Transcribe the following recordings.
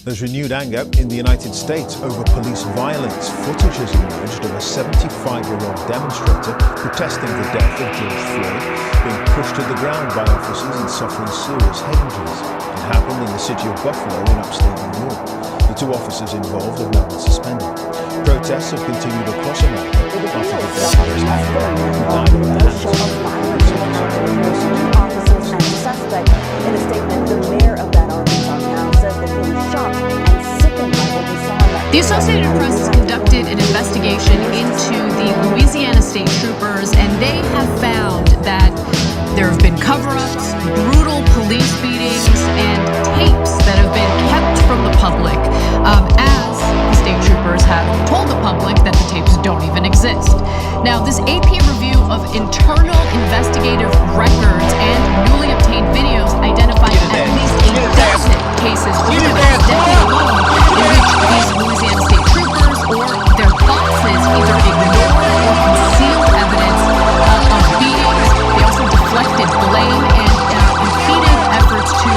There's renewed anger in the United States over police violence. Footage has emerged of a 75-year-old demonstrator protesting the death of George Floyd, being pushed to the ground by officers and suffering serious head injuries. It happened in the city of Buffalo in upstate New York. The two officers involved have now been suspended. Protests have continued across America after the death of George Floyd, who died at the hands of officers and suspect. In a statement, the mayor of that Arkansas town said that he was shocked and sickened by what he saw. The Associated Press has conducted an investigation into the Louisiana State Troopers, and they have found that there have been cover-ups, brutal police beatings, and tapes that have been kept from the public, as the state troopers have told the public that the tapes don't even exist. Now, this AP review of internal investigative records and newly obtained videos identified at least a dozen cases over the past decade alone in which these Louisiana State Troopers or their bosses either ignored or concealed evidence of beatings. They also deflected blame and impeded efforts to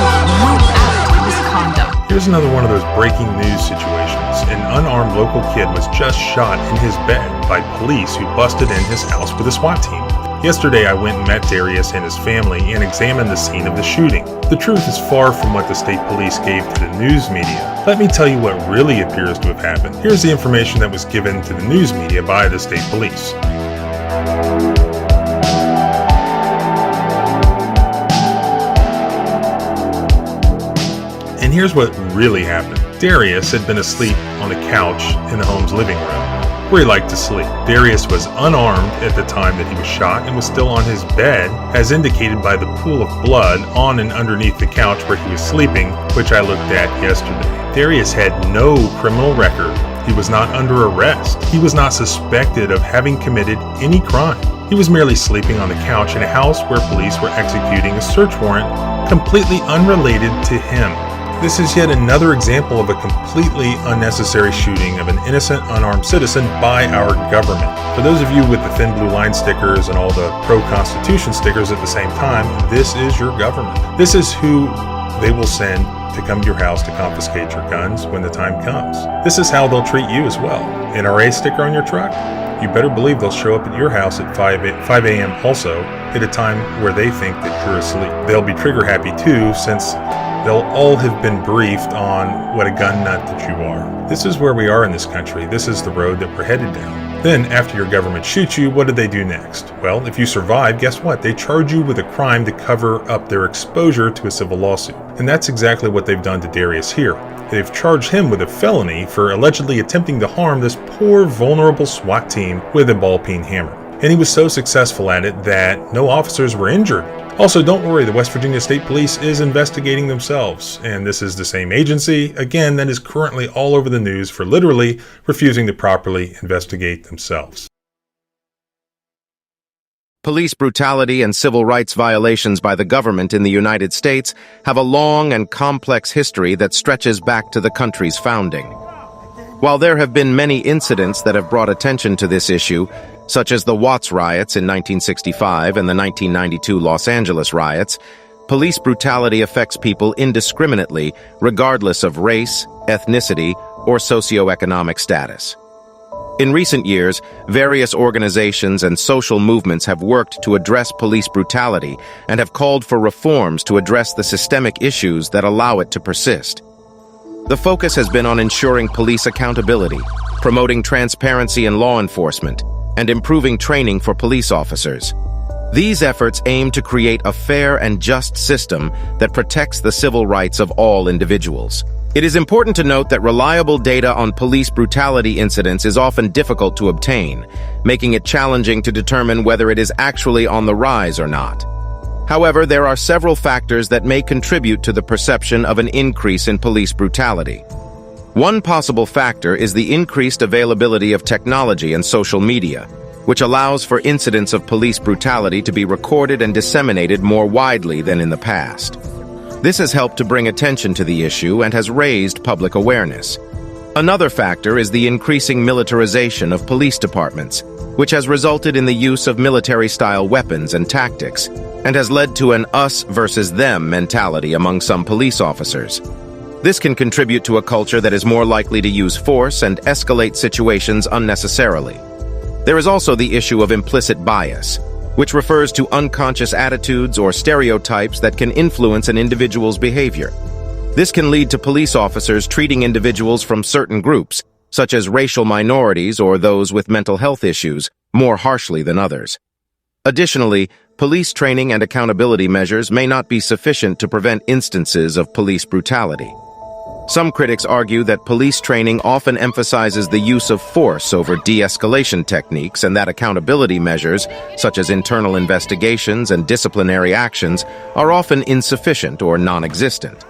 root out misconduct. Here's another one of those breaking news situations. An unarmed local kid was just shot in his bed by police who busted in his house with a SWAT team. Yesterday, I went and met Darius and his family and examined the scene of the shooting. The truth is far from what the state police gave to the news media. Let me tell you what really appears to have happened. Here's the information that was given to the news media by the state police. And here's what really happened. Darius had been asleep on the couch in the home's living room, where he liked to sleep. Darius was unarmed at the time that he was shot and was still on his bed, as indicated by the pool of blood on and underneath the couch where he was sleeping, which I looked at yesterday. Darius had no criminal record. He was not under arrest. He was not suspected of having committed any crime. He was merely sleeping on the couch in a house where police were executing a search warrant completely unrelated to him. This is yet another example of a completely unnecessary shooting of an innocent, unarmed citizen by our government. For those of you with the thin blue line stickers and all the pro-Constitution stickers at the same time, this is your government. This is who they will send to come to your house to confiscate your guns when the time comes. This is how they'll treat you as well. NRA sticker on your truck? You better believe they'll show up at your house at 5 a.m. also, at a time where they think that you're asleep. They'll be trigger happy too, since they'll all have been briefed on what a gun nut that you are. This is where we are in this country. This is the road that we're headed down. Then, after your government shoots you, what do they do next? Well, if you survive, guess what? They charge you with a crime to cover up their exposure to a civil lawsuit. And that's exactly what they've done to Darius here. They've charged him with a felony for allegedly attempting to harm this poor, vulnerable SWAT team with a ball-peen hammer. And he was so successful at it that no officers were injured. Also, don't worry, the West Virginia State Police is investigating themselves, and this is the same agency, again, that is currently all over the news for literally refusing to properly investigate themselves. Police brutality and civil rights violations by the government in the United States have a long and complex history that stretches back to the country's founding. While there have been many incidents that have brought attention to this issue, such as the Watts riots in 1965 and the 1992 Los Angeles riots, police brutality affects people indiscriminately, regardless of race, ethnicity, or socioeconomic status. In recent years, various organizations and social movements have worked to address police brutality and have called for reforms to address the systemic issues that allow it to persist. The focus has been on ensuring police accountability, promoting transparency in law enforcement, and improving training for police officers. These efforts aim to create a fair and just system that protects the civil rights of all individuals. It is important to note that reliable data on police brutality incidents is often difficult to obtain, making it challenging to determine whether it is actually on the rise or not. However, there are several factors that may contribute to the perception of an increase in police brutality. One possible factor is the increased availability of technology and social media, which allows for incidents of police brutality to be recorded and disseminated more widely than in the past. This has helped to bring attention to the issue and has raised public awareness. Another factor is the increasing militarization of police departments, which has resulted in the use of military-style weapons and tactics, and has led to an us versus them mentality among some police officers. This can contribute to a culture that is more likely to use force and escalate situations unnecessarily. There is also the issue of implicit bias, which refers to unconscious attitudes or stereotypes that can influence an individual's behavior. This can lead to police officers treating individuals from certain groups, such as racial minorities or those with mental health issues, more harshly than others. Additionally, police training and accountability measures may not be sufficient to prevent instances of police brutality. Some critics argue that police training often emphasizes the use of force over de-escalation techniques and that accountability measures, such as internal investigations and disciplinary actions, are often insufficient or non-existent.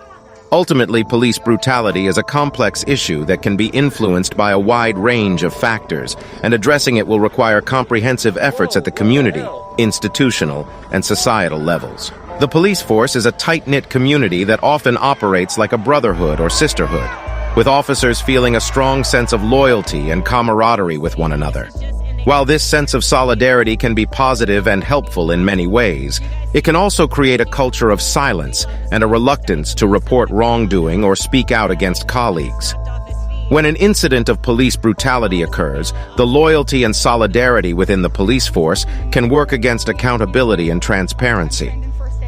Ultimately, police brutality is a complex issue that can be influenced by a wide range of factors, and addressing it will require comprehensive efforts at the community, institutional, and societal levels. The police force is a tight-knit community that often operates like a brotherhood or sisterhood, with officers feeling a strong sense of loyalty and camaraderie with one another. While this sense of solidarity can be positive and helpful in many ways, it can also create a culture of silence and a reluctance to report wrongdoing or speak out against colleagues. When an incident of police brutality occurs, the loyalty and solidarity within the police force can work against accountability and transparency.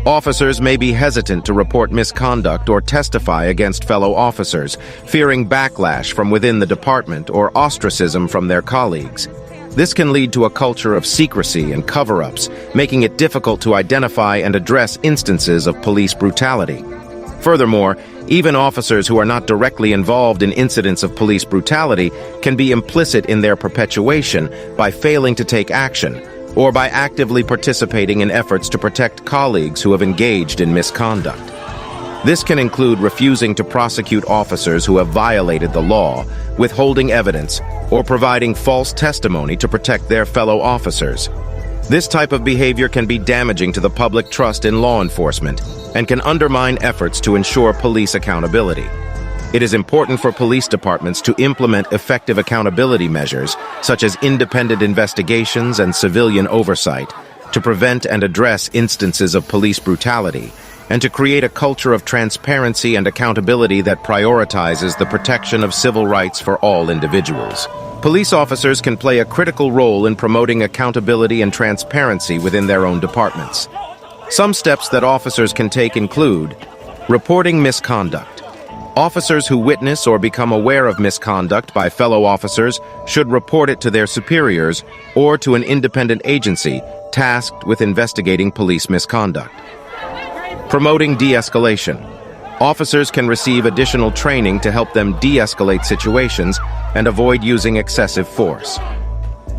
Officers may be hesitant to report misconduct or testify against fellow officers, fearing backlash from within the department or ostracism from their colleagues. This can lead to a culture of secrecy and cover-ups, making it difficult to identify and address instances of police brutality. Furthermore, even officers who are not directly involved in incidents of police brutality can be implicit in their perpetuation by failing to take action, or by actively participating in efforts to protect colleagues who have engaged in misconduct. This can include refusing to prosecute officers who have violated the law, withholding evidence, or providing false testimony to protect their fellow officers. This type of behavior can be damaging to the public trust in law enforcement and can undermine efforts to ensure police accountability. It is important for police departments to implement effective accountability measures, such as independent investigations and civilian oversight, to prevent and address instances of police brutality, and to create a culture of transparency and accountability that prioritizes the protection of civil rights for all individuals. Police officers can play a critical role in promoting accountability and transparency within their own departments. Some steps that officers can take include reporting misconduct. Officers who witness or become aware of misconduct by fellow officers should report it to their superiors or to an independent agency tasked with investigating police misconduct. Promoting de-escalation. Officers can receive additional training to help them de-escalate situations and avoid using excessive force.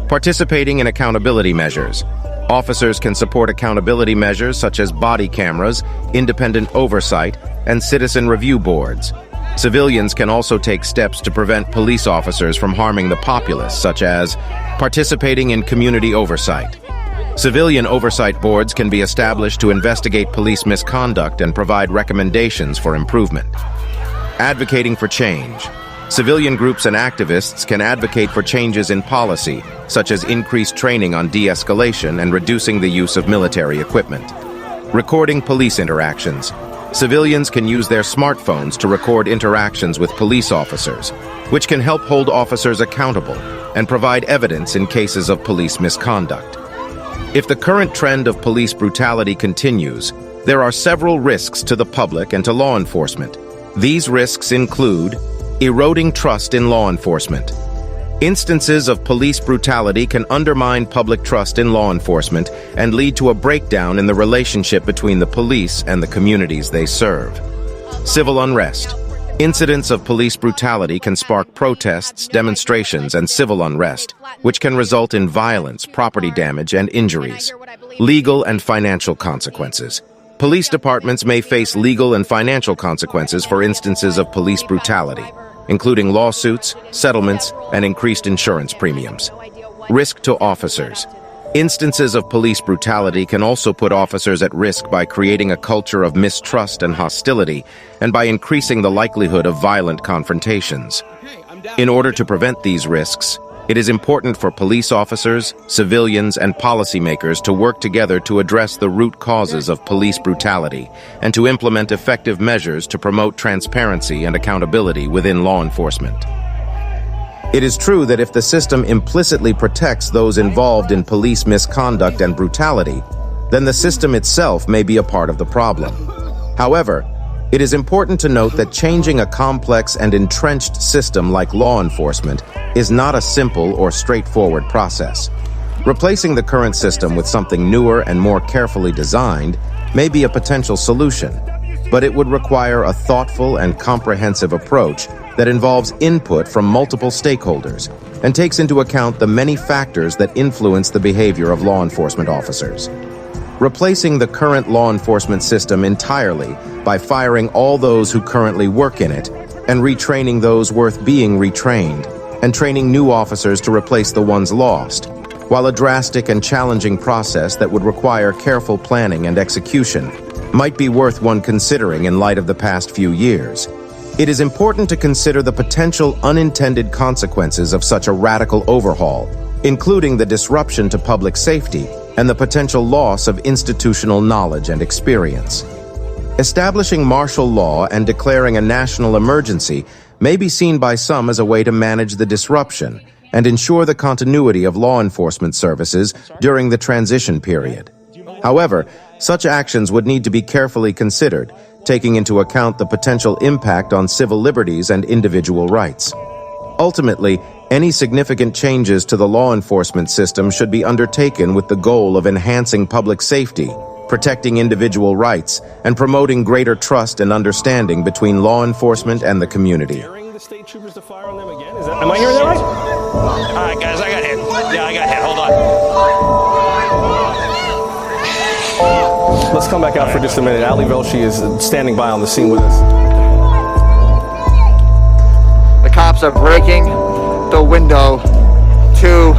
Participating in accountability measures. Officers can support accountability measures such as body cameras, independent oversight, and citizen review boards. Civilians can also take steps to prevent police officers from harming the populace, such as participating in community oversight. Civilian oversight boards can be established to investigate police misconduct and provide recommendations for improvement. Advocating for change. Civilian groups and activists can advocate for changes in policy, such as increased training on de-escalation and reducing the use of military equipment. Recording police interactions. Civilians can use their smartphones to record interactions with police officers, which can help hold officers accountable and provide evidence in cases of police misconduct. If the current trend of police brutality continues, there are several risks to the public and to law enforcement. These risks include eroding trust in law enforcement. Instances of police brutality can undermine public trust in law enforcement and lead to a breakdown in the relationship between the police and the communities they serve. Civil unrest. Incidents of police brutality can spark protests, demonstrations, and civil unrest, which can result in violence, property damage, and injuries. Legal and financial consequences. Police departments may face legal and financial consequences for instances of police brutality, including lawsuits, settlements, and increased insurance premiums. Risk to officers. Instances of police brutality can also put officers at risk by creating a culture of mistrust and hostility, and by increasing the likelihood of violent confrontations. In order to prevent these risks, It is important for police officers, civilians, and policymakers to work together to address the root causes of police brutality and to implement effective measures to promote transparency and accountability within law enforcement. It is true that if the system implicitly protects those involved in police misconduct and brutality, then the system itself may be a part of the problem. However, it is important to note that changing a complex and entrenched system like law enforcement is not a simple or straightforward process. Replacing the current system with something newer and more carefully designed may be a potential solution, but it would require a thoughtful and comprehensive approach that involves input from multiple stakeholders and takes into account the many factors that influence the behavior of law enforcement officers. Replacing the current law enforcement system entirely by firing all those who currently work in it and retraining those worth being retrained and training new officers to replace the ones lost, while a drastic and challenging process that would require careful planning and execution, might be worth one considering in light of the past few years. It is important to consider the potential unintended consequences of such a radical overhaul, including the disruption to public safety and the potential loss of institutional knowledge and experience. Establishing martial law and declaring a national emergency may be seen by some as a way to manage the disruption and ensure the continuity of law enforcement services during the transition period. However, such actions would need to be carefully considered, taking into account the potential impact on civil liberties and individual rights. Ultimately, any significant changes to the law enforcement system should be undertaken with the goal of enhancing public safety, protecting individual rights, and promoting greater trust and understanding between law enforcement and the community. The state troopers to fire on them again? Am I hearing that right? All right, guys, I got hit. Yeah, I got hit. Hold on. Let's come back out for just a minute. Ali Velshi is standing by on the scene with us. The cops are breaking the window to